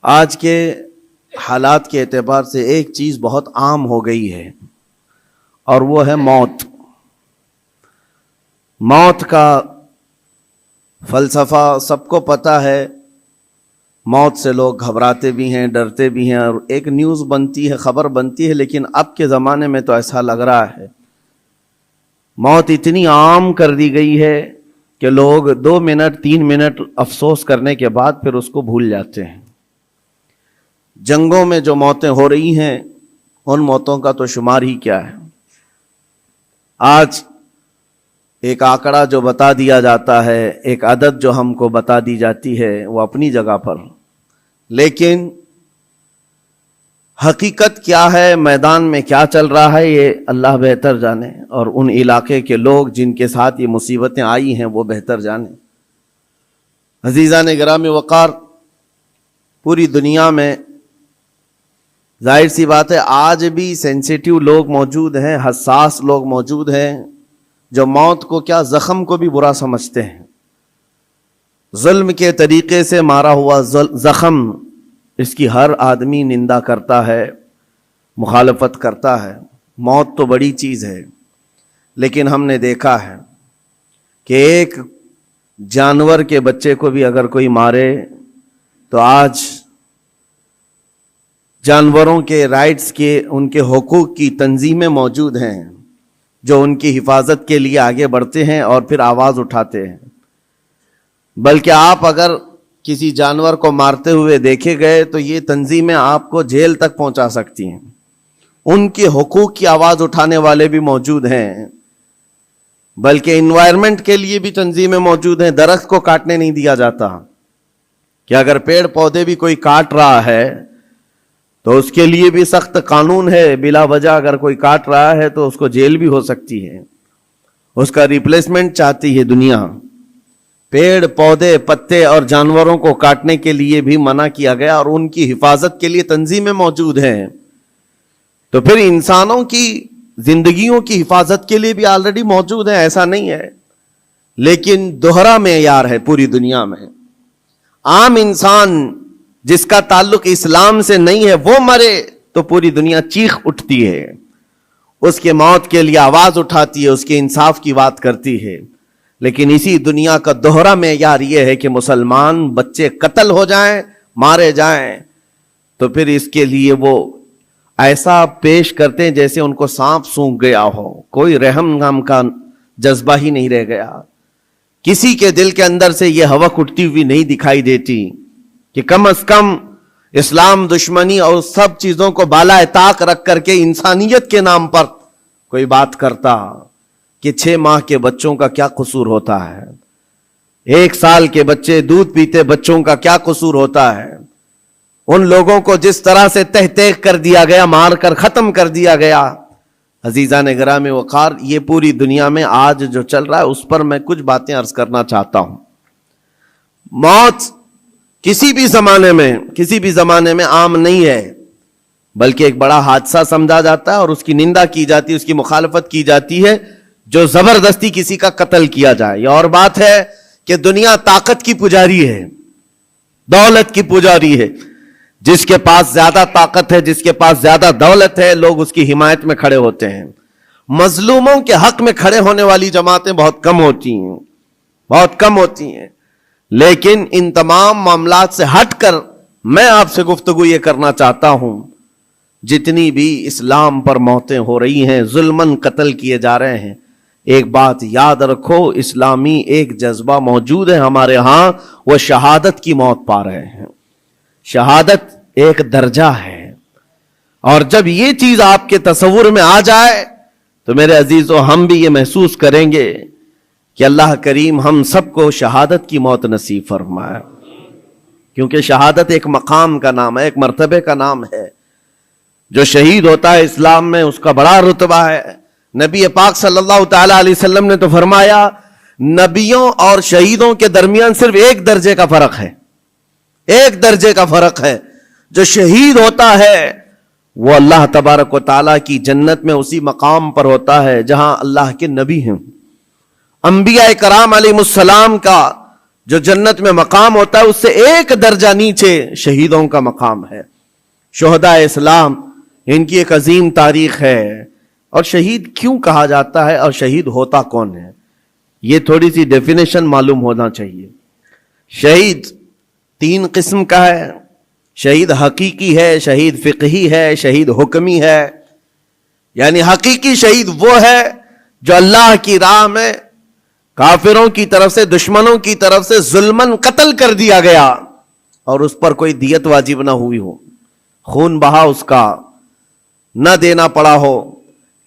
آج کے حالات کے اعتبار سے ایک چیز بہت عام ہو گئی ہے اور وہ ہے موت۔ موت کا فلسفہ سب کو پتہ ہے۔ موت سے لوگ گھبراتے بھی ہیں، ڈرتے بھی ہیں، اور ایک نیوز بنتی ہے، خبر بنتی ہے، لیکن اب کے زمانے میں تو ایسا لگ رہا ہے موت اتنی عام کر دی گئی ہے کہ لوگ 2 منٹ 3 منٹ افسوس کرنے کے بعد پھر اس کو بھول جاتے ہیں۔ جنگوں میں جو موتیں ہو رہی ہیں ان موتوں کا تو شمار ہی کیا ہے۔ آج ایک آنکڑا جو بتا دیا جاتا ہے، ایک عدد جو ہم کو بتا دی جاتی ہے، وہ اپنی جگہ پر، لیکن حقیقت کیا ہے، میدان میں کیا چل رہا ہے، یہ اللہ بہتر جانے، اور ان علاقے کے لوگ جن کے ساتھ یہ مصیبتیں آئی ہیں وہ بہتر جانے۔ عزیزان گرامی وقار، پوری دنیا میں ظاہر سی بات ہے آج بھی سینسیٹیو لوگ موجود ہیں، حساس لوگ موجود ہیں، جو موت کو کیا زخم کو بھی برا سمجھتے ہیں۔ ظلم کے طریقے سے مارا ہوا زخم، اس کی ہر آدمی نندا کرتا ہے، مخالفت کرتا ہے۔ موت تو بڑی چیز ہے، لیکن ہم نے دیکھا ہے کہ ایک جانور کے بچے کو بھی اگر کوئی مارے تو آج جانوروں کے رائٹس کے، ان کے حقوق کی تنظیمیں موجود ہیں جو ان کی حفاظت کے لیے آگے بڑھتے ہیں اور پھر آواز اٹھاتے ہیں۔ بلکہ آپ اگر کسی جانور کو مارتے ہوئے دیکھے گئے تو یہ تنظیمیں آپ کو جیل تک پہنچا سکتی ہیں۔ ان کے حقوق کی آواز اٹھانے والے بھی موجود ہیں، بلکہ انوائرمنٹ کے لیے بھی تنظیمیں موجود ہیں۔ درخت کو کاٹنے نہیں دیا جاتا کہ اگر پیڑ پودے بھی کوئی کاٹ رہا ہے تو اس کے لیے بھی سخت قانون ہے، بلا وجہ اگر کوئی کاٹ رہا ہے تو اس کو جیل بھی ہو سکتی ہے، اس کا ریپلیسمنٹ چاہتی ہے دنیا۔ پیڑ پودے پتے اور جانوروں کو کاٹنے کے لیے بھی منع کیا گیا اور ان کی حفاظت کے لیے تنظیمیں موجود ہیں۔ تو پھر انسانوں کی زندگیوں کی حفاظت کے لیے بھی آلریڈی موجود ہیں، ایسا نہیں ہے، لیکن دوہرا معیار ہے پوری دنیا میں۔ عام انسان جس کا تعلق اسلام سے نہیں ہے وہ مرے تو پوری دنیا چیخ اٹھتی ہے، اس کے موت کے لیے آواز اٹھاتی ہے، اس کے انصاف کی بات کرتی ہے۔ لیکن اسی دنیا کا دوہرا معیار یہ ہے کہ مسلمان بچے قتل ہو جائیں، مارے جائیں تو پھر اس کے لیے وہ ایسا پیش کرتے ہیں جیسے ان کو سانپ سونگھ گیا ہو، کوئی رحم غم کا جذبہ ہی نہیں رہ گیا۔ کسی کے دل کے اندر سے یہ حوق اٹھتی ہوئی نہیں دکھائی دیتی کہ کم از کم اسلام دشمنی اور سب چیزوں کو بالائے طاق رکھ کر کے انسانیت کے نام پر کوئی بات کرتا کہ 6 ماہ کے بچوں کا کیا قصور ہوتا ہے، 1 سال کے بچے دودھ پیتے بچوں کا کیا قصور ہوتا ہے۔ ان لوگوں کو جس طرح سے تہ تیغ کر دیا گیا، مار کر ختم کر دیا گیا۔ عزیزان گرامی وقار، یہ پوری دنیا میں آج جو چل رہا ہے اس پر میں کچھ باتیں عرض کرنا چاہتا ہوں۔ موت کسی بھی زمانے میں عام نہیں ہے، بلکہ ایک بڑا حادثہ سمجھا جاتا ہے اور اس کی نندا کی جاتی ہے، اس کی مخالفت کی جاتی ہے جو زبردستی کسی کا قتل کیا جائے۔ یہ اور بات ہے کہ دنیا طاقت کی پجاری ہے، دولت کی پجاری ہے۔ جس کے پاس زیادہ طاقت ہے، جس کے پاس زیادہ دولت ہے، لوگ اس کی حمایت میں کھڑے ہوتے ہیں۔ مظلوموں کے حق میں کھڑے ہونے والی جماعتیں بہت کم ہوتی ہیں۔ لیکن ان تمام معاملات سے ہٹ کر میں آپ سے گفتگو یہ کرنا چاہتا ہوں، جتنی بھی اسلام پر موتیں ہو رہی ہیں، ظلماً قتل کیے جا رہے ہیں، ایک بات یاد رکھو، اسلامی ایک جذبہ موجود ہے ہمارے ہاں، وہ شہادت کی موت پا رہے ہیں۔ شہادت ایک درجہ ہے، اور جب یہ چیز آپ کے تصور میں آ جائے تو میرے عزیزو ہم بھی یہ محسوس کریں گے کہ اللہ کریم ہم سب کو شہادت کی موت نصیب فرمائے، کیونکہ شہادت ایک مقام کا نام ہے، ایک مرتبے کا نام ہے۔ جو شہید ہوتا ہے اسلام میں اس کا بڑا رتبہ ہے۔ نبی پاک صلی اللہ تعالی علیہ وسلم نے تو فرمایا نبیوں اور شہیدوں کے درمیان صرف 1 درجے کا فرق ہے، 1 درجے کا فرق ہے۔ جو شہید ہوتا ہے وہ اللہ تبارک و تعالیٰ کی جنت میں اسی مقام پر ہوتا ہے جہاں اللہ کے نبی ہیں۔ انبیاء کرام علیہ السلام کا جو جنت میں مقام ہوتا ہے اس سے ایک درجہ نیچے شہیدوں کا مقام ہے. شہداء اسلام ان کی ایک عظیم تاریخ ہے. اور شہید کیوں کہا جاتا ہے اور شہید ہوتا کون ہے, یہ تھوڑی سی ڈیفینیشن معلوم ہونا چاہیے. شہید 3 قسم کا ہے. شہید حقیقی ہے, شہید فقہی ہے, شہید حکمی ہے. یعنی حقیقی شہید وہ ہے جو اللہ کی راہ میں کافروں کی طرف سے, دشمنوں کی طرف سے ظلمن قتل کر دیا گیا اور اس پر کوئی دیت واجب نہ ہوئی ہو, خون بہا اس کا نہ دینا پڑا ہو.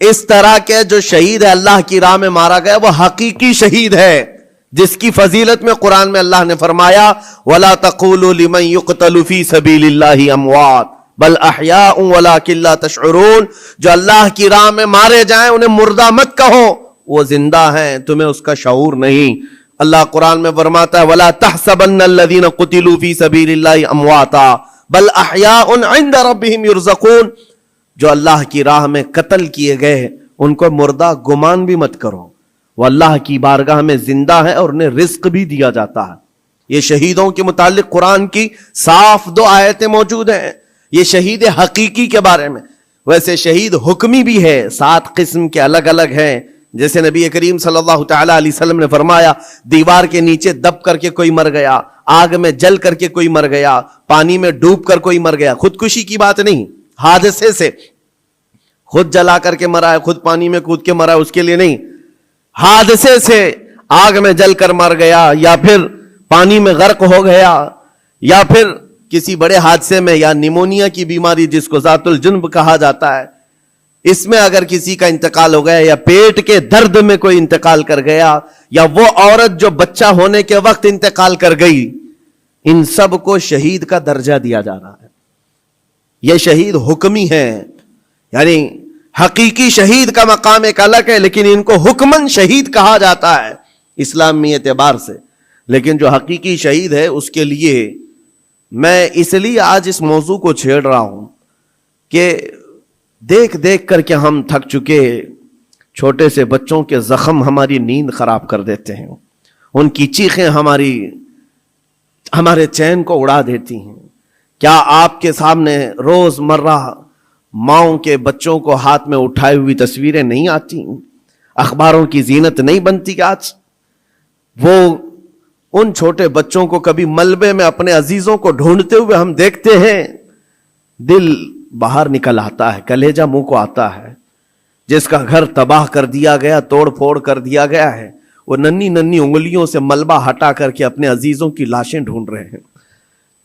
اس طرح کے جو شہید ہے اللہ کی راہ میں مارا گیا وہ حقیقی شہید ہے, جس کی فضیلت میں قرآن میں اللہ نے فرمایا وَلَا تَقُولُوا لِمَنْ يُقْتَلُ فِي سَبِيلِ اللَّهِ أَمْوَاتٌ بَلْ أَحْيَاءٌ وَلَكِنْ لَا تَشْعُرُونَ. جو اللہ کی راہ میں مارے جائیں انہیں مردہ مت کہو, وہ زندہ ہیں, تمہیں اس کا شعور نہیں. اللہ قرآن میں فرماتا ہے وَلَا تَحْسَبَنَّ الَّذِينَ قُتِلُوا فِي سَبِيلِ اللَّهِ أَمْوَاتًا بَلْ أَحْيَاءٌ عِنْدَ رَبِّهِمْ يُرْزَقُونَ. جو اللہ کی راہ میں قتل کیے گئے ان کو مردہ گمان بھی مت کرو, وہ اللہ کی بارگاہ میں زندہ ہے اور انہیں رزق بھی دیا جاتا ہے. یہ شہیدوں کے متعلق قرآن کی صاف 2 آیتیں موجود ہیں. یہ شہید حقیقی کے بارے میں. ویسے شہید حکمی بھی ہے, 7 قسم کے الگ الگ ہیں. جیسے نبی کریم صلی اللہ تعالی علیہ وسلم نے فرمایا دیوار کے نیچے دب کر کے کوئی مر گیا, آگ میں جل کر کے کوئی مر گیا, پانی میں ڈوب کر کوئی مر گیا. خودکشی کی بات نہیں, حادثے سے خود جلا کر کے مرا ہے, خود پانی میں کود کے مرا ہے, اس کے لیے نہیں. حادثے سے آگ میں جل کر مر گیا, یا پھر پانی میں غرق ہو گیا, یا پھر کسی بڑے حادثے میں, یا نیمونیا کی بیماری جس کو ذات الجنب کہا جاتا ہے, اس میں اگر کسی کا انتقال ہو گیا, یا پیٹ کے درد میں کوئی انتقال کر گیا, یا وہ عورت جو بچہ ہونے کے وقت انتقال کر گئی, ان سب کو شہید کا درجہ دیا جا رہا ہے. یہ شہید حکمی ہے. یعنی حقیقی شہید کا مقام ایک الگ ہے, لیکن ان کو حکمن شہید کہا جاتا ہے اسلامی اعتبار سے. لیکن جو حقیقی شہید ہے اس کے لیے میں اس لیے آج اس موضوع کو چھیڑ رہا ہوں کہ دیکھ دیکھ کر کے ہم تھک چکے. چھوٹے سے بچوں کے زخم ہماری نیند خراب کر دیتے ہیں, ان کی چیخیں ہمارے چین کو اڑا دیتی ہیں. کیا آپ کے سامنے روز مرہ ماؤں کے بچوں کو ہاتھ میں اٹھائے ہوئی تصویریں نہیں آتی؟ اخباروں کی زینت نہیں بنتی آج؟ وہ ان چھوٹے بچوں کو کبھی ملبے میں اپنے عزیزوں کو ڈھونڈتے ہوئے ہم دیکھتے ہیں, دل باہر نکل آتا ہے, کلیجہ منہ کو آتا ہے. جس کا گھر تباہ کر دیا گیا, توڑ پھوڑ کر دیا گیا ہے, وہ ننھی ننھی انگلیوں سے ملبہ ہٹا کر کے اپنے عزیزوں کی لاشیں ڈھونڈ رہے ہیں.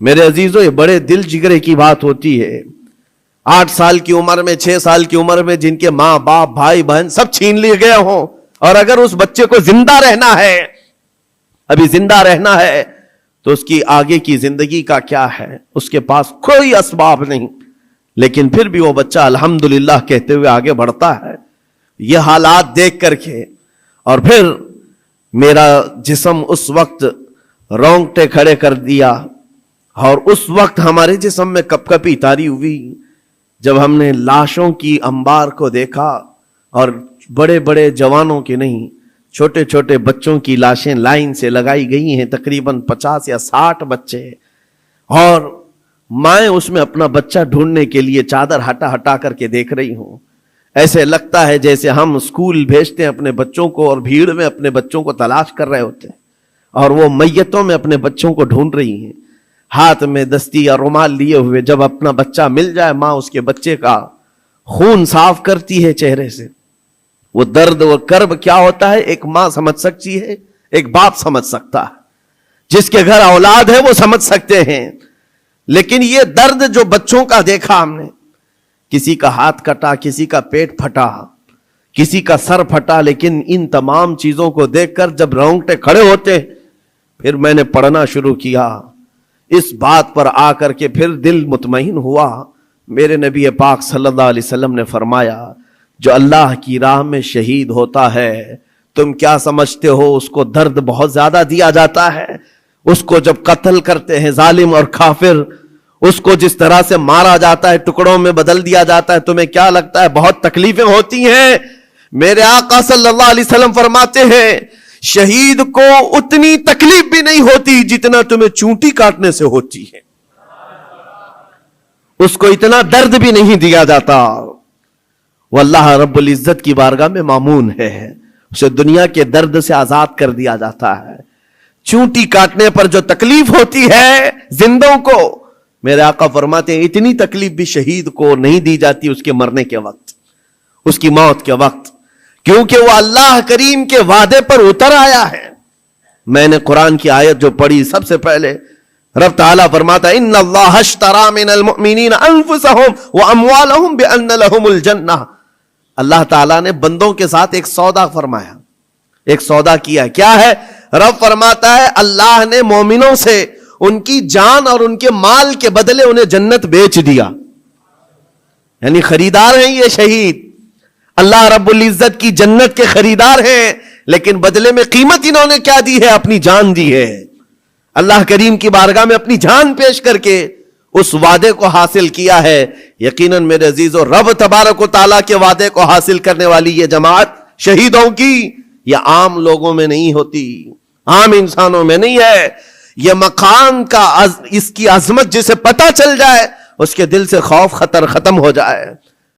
میرے عزیزوں, یہ بڑے دل جگرے کی بات ہوتی ہے. 8 سال کی عمر میں, 6 سال کی عمر میں جن کے ماں باپ بھائی بہن سب چھین لیے گئے ہوں, اور اگر اس بچے کو زندہ رہنا ہے, ابھی زندہ رہنا ہے, تو اس کی آگے کی زندگی کا کیا ہے؟ اس کے پاس کوئی اسباب نہیں, لیکن پھر بھی وہ بچہ الحمدللہ کہتے ہوئے آگے بڑھتا ہے. یہ حالات دیکھ کر کے, اور پھر میرا جسم اس وقت رونگٹے کھڑے کر دیا, اور اس وقت ہمارے جسم میں کپ کپی طاری ہوئی جب ہم نے لاشوں کی انبار کو دیکھا, اور بڑے بڑے جوانوں کے نہیں, چھوٹے چھوٹے بچوں کی لاشیں لائن سے لگائی گئی ہیں, تقریباً 50 یا 60 بچے, اور مائیں اس میں اپنا بچہ ڈھونڈنے کے لیے چادر ہٹا ہٹا کر کے دیکھ رہی ہوں. ایسے لگتا ہے جیسے ہم اسکول بھیجتے ہیں اپنے بچوں کو, اور بھیڑ میں اپنے بچوں کو تلاش کر رہے ہوتے ہیں, اور وہ میتوں میں اپنے بچوں کو ڈھونڈ رہی ہیں, ہاتھ میں دستی یا رومال لیے ہوئے. جب اپنا بچہ مل جائے, ماں اس کے بچے کا خون صاف کرتی ہے چہرے سے. وہ درد و کرب کیا ہوتا ہے ایک ماں سمجھ سکتی ہے, ایک باپ سمجھ سکتا ہے, جس کے گھر اولاد ہے وہ سمجھ سکتے ہیں. لیکن یہ درد جو بچوں کا دیکھا ہم نے, کسی کا ہاتھ کٹا, کسی کا پیٹ پھٹا, کسی کا سر پھٹا, لیکن ان تمام چیزوں کو دیکھ کر جب رونگٹے کھڑے ہوتے, پھر میں نے پڑھنا شروع کیا. اس بات پر آ کر کے پھر دل مطمئن ہوا. میرے نبی پاک صلی اللہ علیہ وسلم نے فرمایا, جو اللہ کی راہ میں شہید ہوتا ہے, تم کیا سمجھتے ہو اس کو درد بہت زیادہ دیا جاتا ہے؟ اس کو جب قتل کرتے ہیں ظالم اور کافر, اس کو جس طرح سے مارا جاتا ہے, ٹکڑوں میں بدل دیا جاتا ہے, تمہیں کیا لگتا ہے بہت تکلیفیں ہوتی ہیں؟ میرے آقا صلی اللہ علیہ وسلم فرماتے ہیں شہید کو اتنی تکلیف بھی نہیں ہوتی جتنا تمہیں چونٹی کاٹنے سے ہوتی ہے. اس کو اتنا درد بھی نہیں دیا جاتا. وہ اللہ رب العزت کی بارگاہ میں مامون ہے, اسے دنیا کے درد سے آزاد کر دیا جاتا ہے. چونٹی کاٹنے پر جو تکلیف ہوتی ہے زندوں کو, میرے آقا فرماتے ہیں اتنی تکلیف بھی شہید کو نہیں دی جاتی اس کے مرنے کے وقت, اس کی موت کے وقت, کیونکہ وہ اللہ کریم کے وعدے پر اتر آیا ہے. میں نے قرآن کی آیت جو پڑھی سب سے پہلے, رب تعالیٰ فرماتا ہے ان اللہ اشترى من المؤمنین انفسهم واموالهم بان لهم الجنہ. اللہ تعالیٰ نے بندوں کے ساتھ ایک سودا فرمایا, ایک سودا کیا. کیا ہے؟ رب فرماتا ہے اللہ نے مومنوں سے ان کی جان اور ان کے مال کے بدلے انہیں جنت بیچ دیا. یعنی خریدار ہیں یہ شہید, اللہ رب العزت کی جنت کے خریدار ہیں, لیکن بدلے میں قیمت انہوں نے کیا دی ہے؟ اپنی جان دی ہے. اللہ کریم کی بارگاہ میں اپنی جان پیش کر کے اس وعدے کو حاصل کیا ہے. یقیناً میرے عزیزو, رب تبارک و تعالیٰ کے وعدے کو حاصل کرنے والی یہ جماعت شہیدوں کی, یہ عام لوگوں میں نہیں ہوتی, عام انسانوں میں نہیں ہے. یہ مقام کا اس کی عظمت جسے پتہ چل جائے اس کے دل سے خوف خطر ختم ہو جائے.